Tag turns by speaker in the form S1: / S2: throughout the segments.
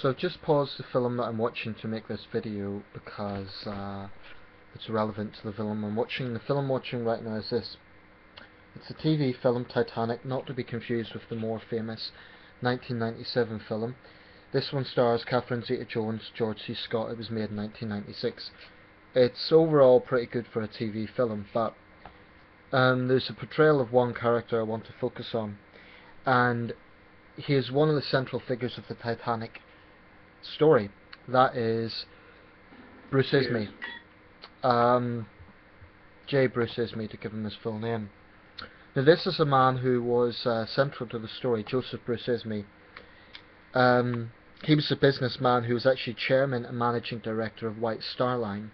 S1: So I've just paused the film that I'm watching to make this video because it's relevant to the film I'm watching. The film I'm watching right now is this. It's a TV film, Titanic, not to be confused with the more famous 1997 film. This one stars Catherine Zeta-Jones, George C. Scott. It was made in 1996. It's overall pretty good for a TV film, but there's a portrayal of one character I want to focus on, and he is one of the central figures of the Titanic story. That is Bruce Ismay. J. Bruce Ismay, to give him his full name. Now this is a man who was central to the story, Joseph Bruce Ismay. He was a businessman who was actually chairman and managing director of White Star Line,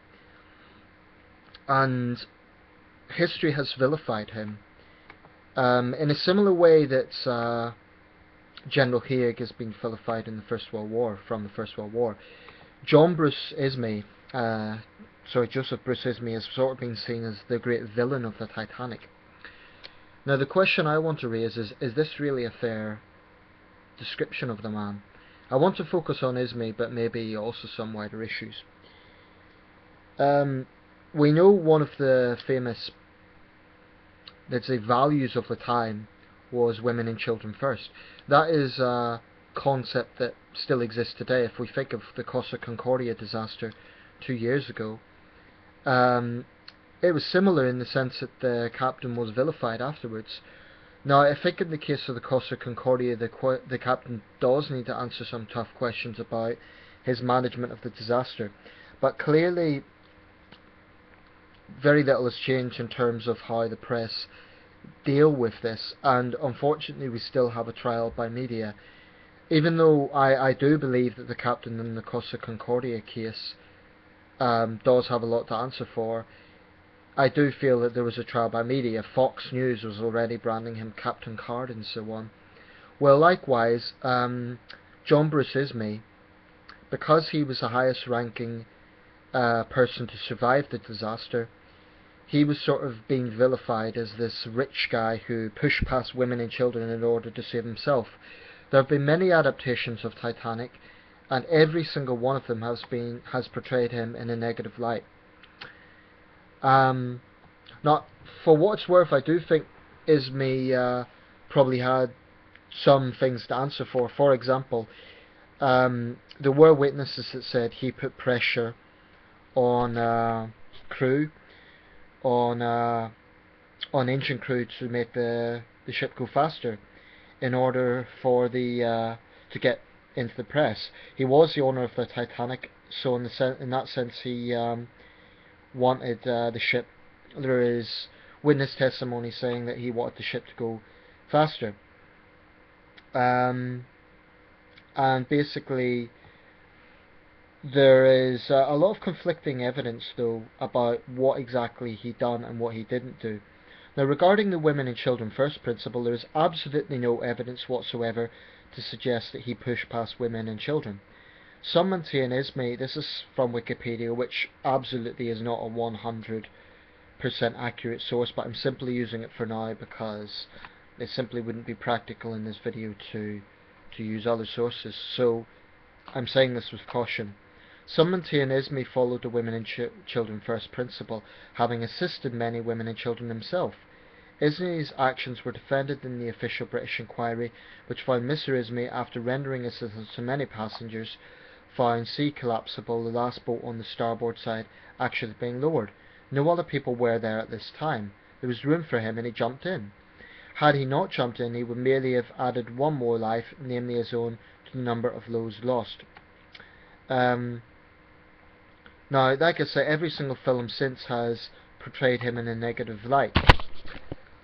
S1: and history has vilified him in a similar way that General Haig has been vilified in the First World War, from the First World War. Joseph Bruce Ismay has sort of been seen as the great villain of the Titanic. Now the question I want to raise is this really a fair description of the man? I want to focus on Ismay, but maybe also some wider issues. We know one of the famous, let's say, values of the time was women and children first. That is a concept that still exists today. If we think of the Costa Concordia disaster 2 years ago, it was similar in the sense that the captain was vilified afterwards. Now, I think in the case of the Costa Concordia, the captain does need to answer some tough questions about his management of the disaster, but clearly very little has changed in terms of how the press deal with this, and unfortunately we still have a trial by media. Even though I do believe that the captain in the Costa Concordia case does have a lot to answer for, I do feel that there was a trial by media. Fox News was already branding him Captain Card and so on. Well, likewise, John Bruce Ismay, because he was the highest ranking person to survive the disaster, he was sort of being vilified as this rich guy who pushed past women and children in order to save himself. There have been many adaptations of Titanic, and every single one of them has portrayed him in a negative light. Now, for what it's worth, I do think Ismay probably had some things to answer for. For example, there were witnesses that said he put pressure on crew, on engine crew, to make the ship go faster in order for the to get into the press. He was the owner of the Titanic, so in that sense he wanted the ship. There is witness testimony saying that he wanted the ship to go faster, and basically there is a lot of conflicting evidence though about what exactly he done and what he didn't do. Now, regarding the women and children first principle, there is absolutely no evidence whatsoever to suggest that he pushed past women and children. Some maintain Ismay, this is from Wikipedia, which absolutely is not a 100% accurate source, but I'm simply using it for now because it simply wouldn't be practical in this video to use other sources, so I'm saying this with caution. Some maintain Ismay followed the women and children first principle, having assisted many women and children himself. Ismay's actions were defended in the official British inquiry, which found Mr. Ismay, after rendering assistance to many passengers, found sea collapsible, the last boat on the starboard side actually being lowered. No other people were there at this time. There was room for him and he jumped in. Had he not jumped in, he would merely have added one more life, namely his own, to the number of those lost. Now, like I say, every single film since has portrayed him in a negative light.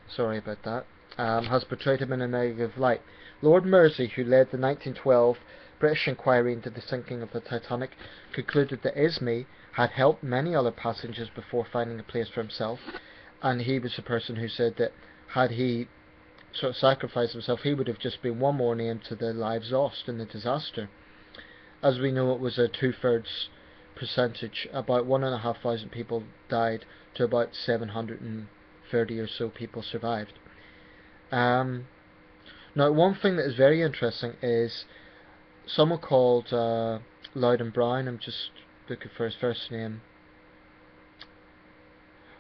S1: Sorry about that. Has portrayed him in a negative light. Lord Mersey, who led the 1912 British inquiry into the sinking of the Titanic, concluded that Ismay had helped many other passengers before finding a place for himself, and he was the person who said that had he sort of sacrificed himself, he would have just been one more name to the lives lost in the disaster. As we know, it was a 2/3 percentage. About 1,500 people died to about 730 or so people survived. Now, one thing that is very interesting is someone called Loudon Brown. I'm just looking for his first name.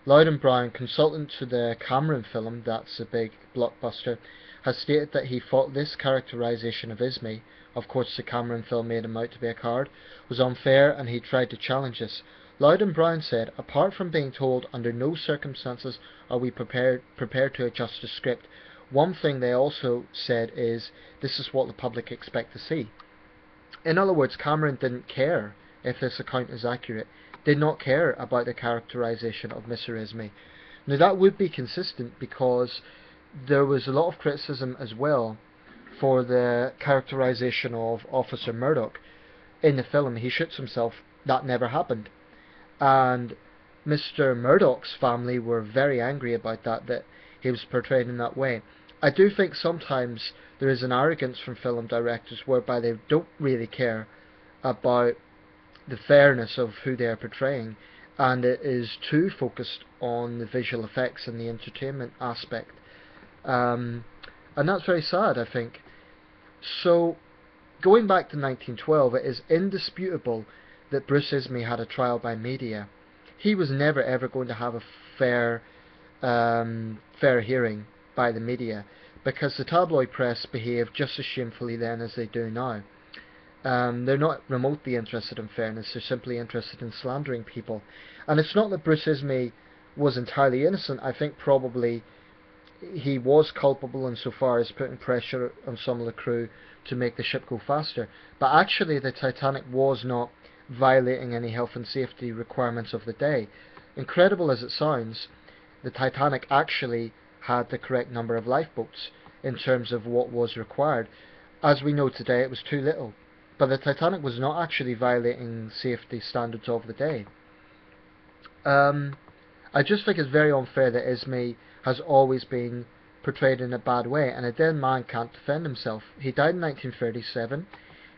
S1: Loudon Brown, consultant to the Cameron film, that's a big blockbuster, has stated that he thought this characterisation of Ismay, of course the Cameron film made him out to be a coward, was unfair and he tried to challenge this. Loudon Brown said, apart from being told under no circumstances are we prepared to adjust the script, one thing they also said is, this is what the public expect to see. In other words, Cameron didn't care if this account is accurate, did not care about the characterisation of Mr. Ismay. Now that would be consistent because there was a lot of criticism as well for the characterisation of Officer Murdoch in the film. He shoots himself, that never happened. And Mr. Murdoch's family were very angry about that he was portrayed in that way. I do think sometimes there is an arrogance from film directors whereby they don't really care about the fairness of who they are portraying, and it is too focused on the visual effects and the entertainment aspect, and that's very sad, I think. So going back to 1912, it is indisputable that Bruce Ismay had a trial by media. He was never ever going to have a fair hearing by the media, because the tabloid press behaved just as shamefully then as they do now. They're not remotely interested in fairness, they're simply interested in slandering people. And it's not that Bruce Ismay was entirely innocent. I think probably he was culpable insofar as putting pressure on some of the crew to make the ship go faster. But actually the Titanic was not violating any health and safety requirements of the day. Incredible as it sounds, the Titanic actually had the correct number of lifeboats in terms of what was required. As we know today, it was too little. But the Titanic was not actually violating safety standards of the day. I just think it's very unfair that Ismay has always been portrayed in a bad way, and a dead man can't defend himself. He died in 1937.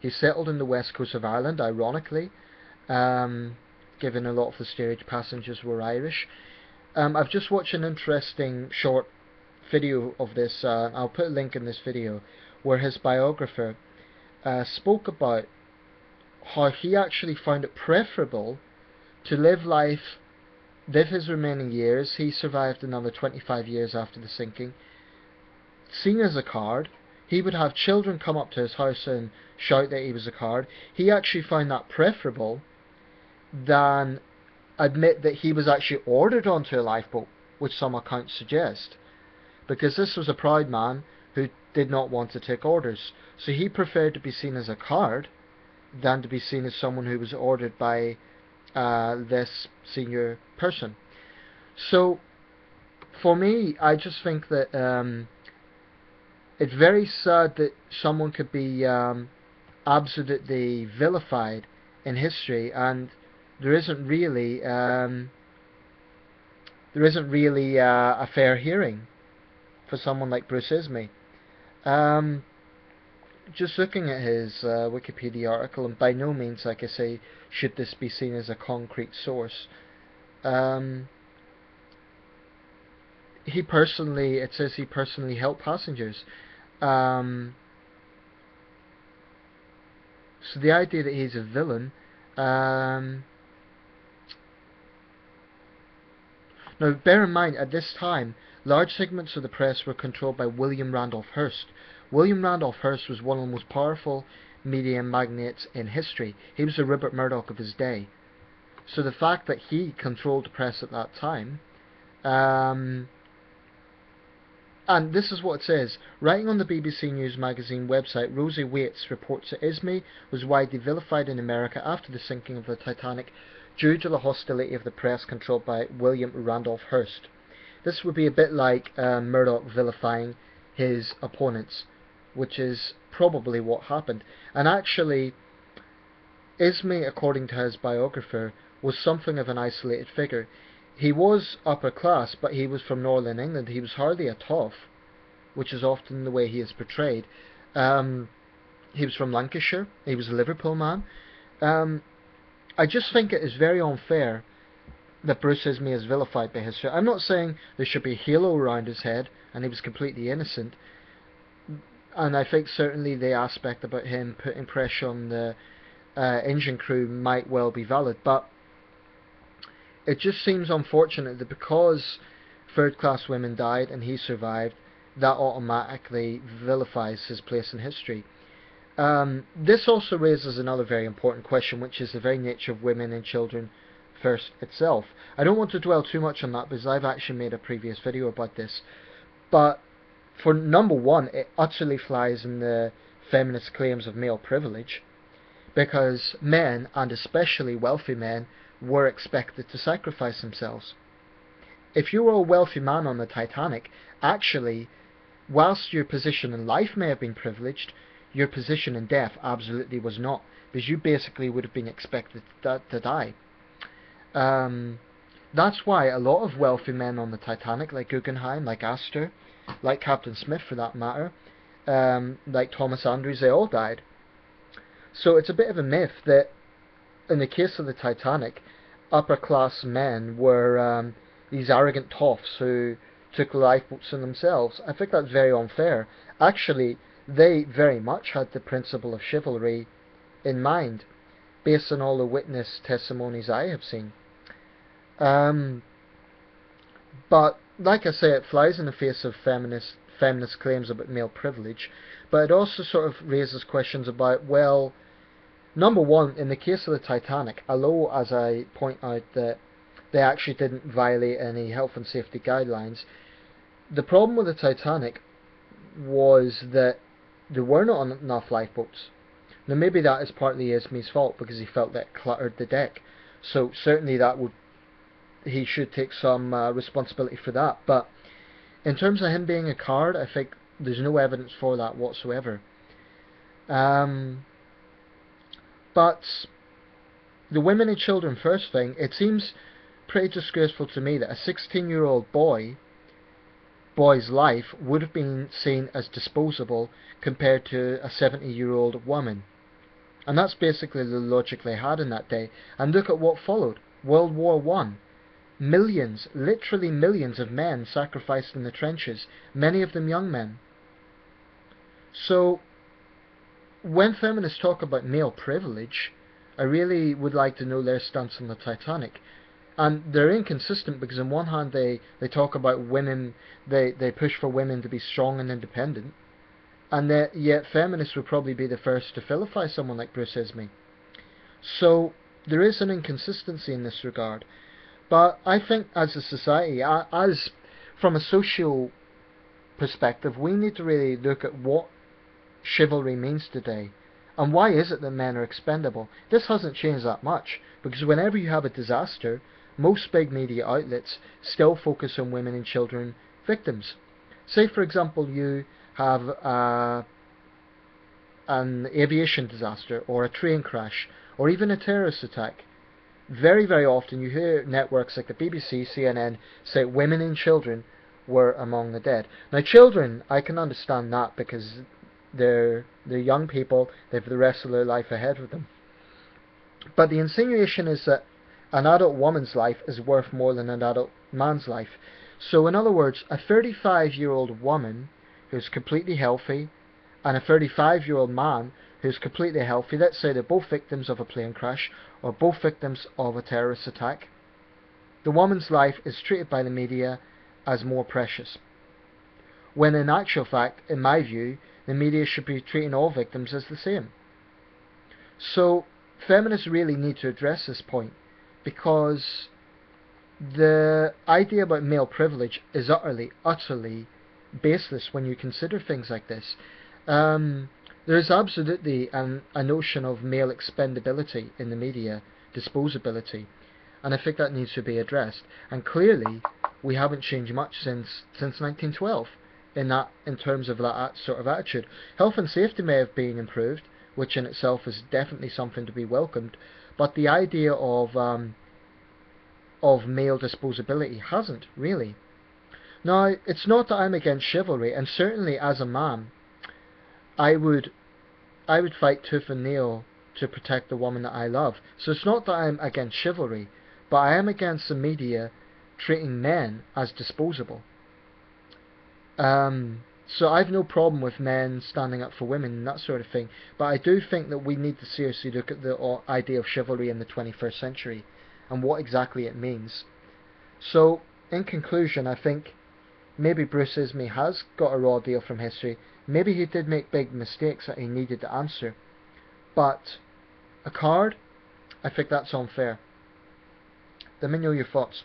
S1: He settled in the west coast of Ireland, ironically, given a lot of the steerage passengers were Irish. I've just watched an interesting short video of this, I'll put a link in this video, where his biographer spoke about how he actually found it preferable to live his remaining years. He survived another 25 years after the sinking, seen as a coward. He would have children come up to his house and shout that he was a coward. He actually found that preferable than admit that he was actually ordered onto a lifeboat, which some accounts suggest, because this was a proud man who did not want to take orders. So he preferred to be seen as a coward than to be seen as someone who was ordered by this senior person. So for me, I just think that it's very sad that someone could be absolutely vilified in history, and there isn't really a fair hearing for someone like Bruce Ismay. Just looking at his Wikipedia article, and by no means, like I say, should this be seen as a concrete source. It says he personally helped passengers. So the idea that he's a villain. Now, bear in mind, at this time, large segments of the press were controlled by William Randolph Hearst. William Randolph Hearst was one of the most powerful media magnates in history. He was the Rupert Murdoch of his day. So the fact that he controlled the press at that time, and this is what it says. Writing on the BBC News magazine website, Rosie Waits reports that Ismay was widely vilified in America after the sinking of the Titanic due to the hostility of the press controlled by William Randolph Hearst. This would be a bit like Murdoch vilifying his opponents, which is probably what happened. And actually, Ismay, according to his biographer, was something of an isolated figure. He was upper class, but he was from Northern England. He was hardly a toff, which is often the way he is portrayed. He was from Lancashire. He was a Liverpool man. I just think it is very unfair that Bruce Ismay is vilified by history. I'm not saying there should be a halo around his head and he was completely innocent. and I think certainly the aspect about him putting pressure on the engine crew might well be valid, but it just seems unfortunate that because third-class women died and he survived, that automatically vilifies his place in history. This also raises another very important question, which is the very nature of women and children first itself. I don't want to dwell too much on that because I've actually made a previous video about this, but for number one, it utterly flies in the feminist claims of male privilege, because men, and especially wealthy men, were expected to sacrifice themselves. If you were a wealthy man on the Titanic, actually, whilst your position in life may have been privileged, your position in death absolutely was not, because you basically would have been expected to die. That's why a lot of wealthy men on the Titanic, like Guggenheim, like Astor, like Captain Smith for that matter, like Thomas Andrews, they all died. So it's a bit of a myth that in the case of the Titanic, upper class men were these arrogant toffs who took lifeboats in themselves. I think that's very unfair. Actually, they very much had the principle of chivalry in mind, based on all the witness testimonies I have seen. But like I say, it flies in the face of feminist claims about male privilege, but it also sort of raises questions about, well, number one, in the case of the Titanic, although as I point out that they actually didn't violate any health and safety guidelines, the problem with the Titanic was that there were not enough lifeboats. Now maybe that is partly Ismay's fault because he felt that it cluttered the deck, so certainly he should take some responsibility for that, but in terms of him being a coward, I think there's no evidence for that whatsoever. But the women and children first thing, it seems pretty disgraceful to me that a 16-year-old boy's life would have been seen as disposable compared to a 70-year-old woman. And that's basically the logic they had in that day. And look at what followed. World War I. Millions, literally millions of men sacrificed in the trenches, many of them young men. So, when feminists talk about male privilege, I really would like to know their stance on the Titanic. And they're inconsistent because on one hand they talk about women, they push for women to be strong and independent, and yet feminists would probably be the first to vilify someone like Bruce Ismay. So there is an inconsistency in this regard. But I think as a society, as from a social perspective, we need to really look at what chivalry means today. And why is it that men are expendable? This hasn't changed that much, because whenever you have a disaster, most big media outlets still focus on women and children victims. Say for example you have an aviation disaster, or a train crash, or even a terrorist attack. Very, very often you hear networks like the BBC, CNN say women and children were among the dead. Now children, I can understand that because they're young people, they have the rest of their life ahead of them. But the insinuation is that an adult woman's life is worth more than an adult man's life. So in other words, a 35-year-old woman who's completely healthy and a 35-year-old man who's completely healthy, let's say they're both victims of a plane crash or both victims of a terrorist attack, the woman's life is treated by the media as more precious. When in actual fact, in my view, the media should be treating all victims as the same. So feminists really need to address this point, because the idea about male privilege is utterly baseless when you consider things like this. There is absolutely a notion of male expendability in the media, disposability, and I think that needs to be addressed. And clearly, we haven't changed much since 1912 in terms of that sort of attitude. Health and safety may have been improved, which in itself is definitely something to be welcomed, but the idea of male disposability hasn't really. Now, it's not that I'm against chivalry, and certainly as a man, I would fight tooth and nail to protect the woman that I love. So it's not that I'm against chivalry, but I am against the media treating men as disposable. So I've no problem with men standing up for women and that sort of thing, but I do think that we need to seriously look at the idea of chivalry in the 21st century and what exactly it means. So, in conclusion, I think maybe Bruce Ismay has got a raw deal from history. Maybe he did make big mistakes that he needed to answer. But a card, I think that's unfair. Let me know your thoughts.